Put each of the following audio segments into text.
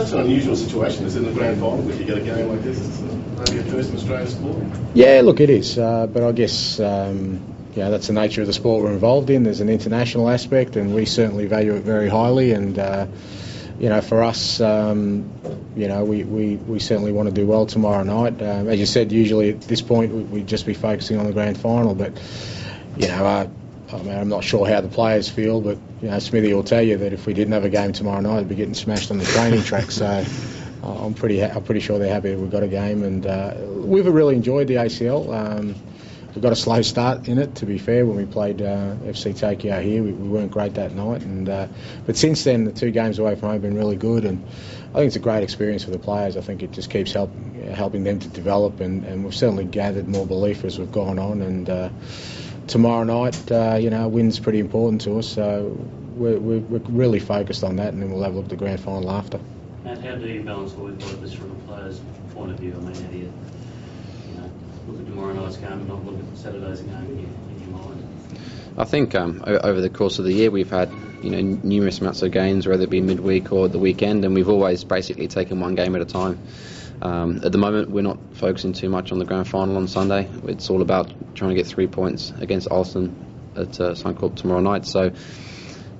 such an unusual situation, is it, in the grand final, if you get a game like this? It's maybe a first in Australian sport. Yeah, look, it is. But I guess that's the nature of the sport we're involved in. There's an international aspect, and we certainly value it very highly. And for us, we certainly want to do well tomorrow night. As you said, usually at this point we'd just be focusing on the grand final. But I'm not sure how the players feel, but Smithy will tell you that if we didn't have a game tomorrow night, we'd be getting smashed on the training track. So I'm pretty sure they're happy that we've got a game, and we've really enjoyed the ACL. We got a slow start in it, to be fair. When we played FC Tokyo here, we weren't great that night, but since then the 2 games away from home have been really good, and I think it's a great experience for the players. I think it just keeps helping them to develop, and we've certainly gathered more belief as we've gone on. And tomorrow night, a win's pretty important to us, so we're really focused on that, and then we'll have a look at the grand final after. And how do you balance all of this from a player's point of view? I mean, how do you look at tomorrow night's game and not look at Saturday's game in your mind? I think over the course of the year we've had numerous amounts of games, whether it be midweek or the weekend, and we've always basically taken one game at a time. At the moment we're not focusing too much on the grand final on Sunday. It's all about trying to get 3 points against Alston at Suncorp tomorrow night. So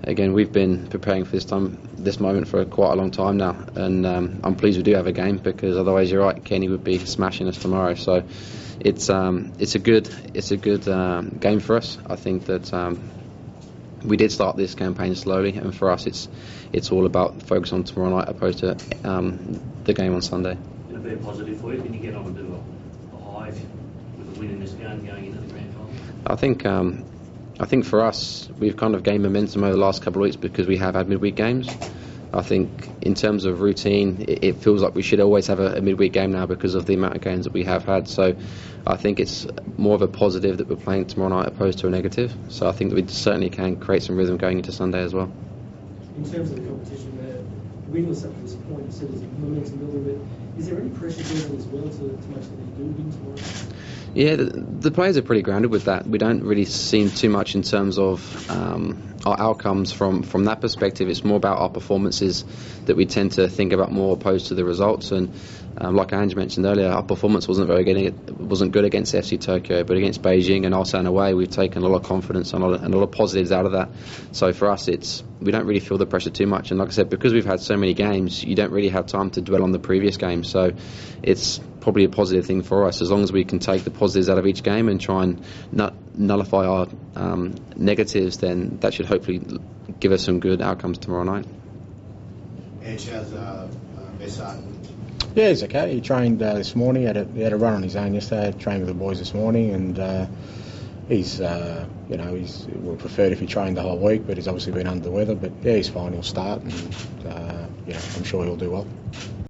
again, we've been preparing for this moment for quite a long time now, and I'm pleased we do have a game, because otherwise, you're right, Kenny would be smashing us tomorrow. So it's a good game for us. I think that we did start this campaign slowly, and for us, it's all about focus on tomorrow night opposed to the game on Sunday. It'll be a positive for you. Can you get on and do a high with a win in this game going into the grand final? I think for us, we've kind of gained momentum over the last couple of weeks because we have had midweek games. I think in terms of routine, it feels like we should always have a midweek game now because of the amount of games that we have had. So I think it's more of a positive that we're playing tomorrow night opposed to a negative. So I think that we certainly can create some rhythm going into Sunday as well. In terms of the competition, the win was up to this point, you said there's momentum building, but is there any pressure building as well to make sure that you do win tomorrow? Yeah, the players are pretty grounded with that. We don't really seem too much in terms of our outcomes from that perspective. It's more about our performances that we tend to think about more opposed to the results. And like Ange mentioned earlier, our performance wasn't good against FC Tokyo, but against Beijing and Ulsan away, we've taken a lot of confidence and a lot of positives out of that. So for us, we don't really feel the pressure too much. And like I said, because we've had so many games, you don't really have time to dwell on the previous game. So it's probably a positive thing for us, as long as we can take the positives out of each game and try and nullify our negatives, then that should hopefully give us some good outcomes tomorrow night. Edge has Bessart. Yeah, he's okay. He trained this morning. He had a run on his own yesterday. Trained with the boys this morning, and he's would preferred if he trained the whole week, but he's obviously been under the weather. But yeah, he's fine. He'll start, and I'm sure he'll do well.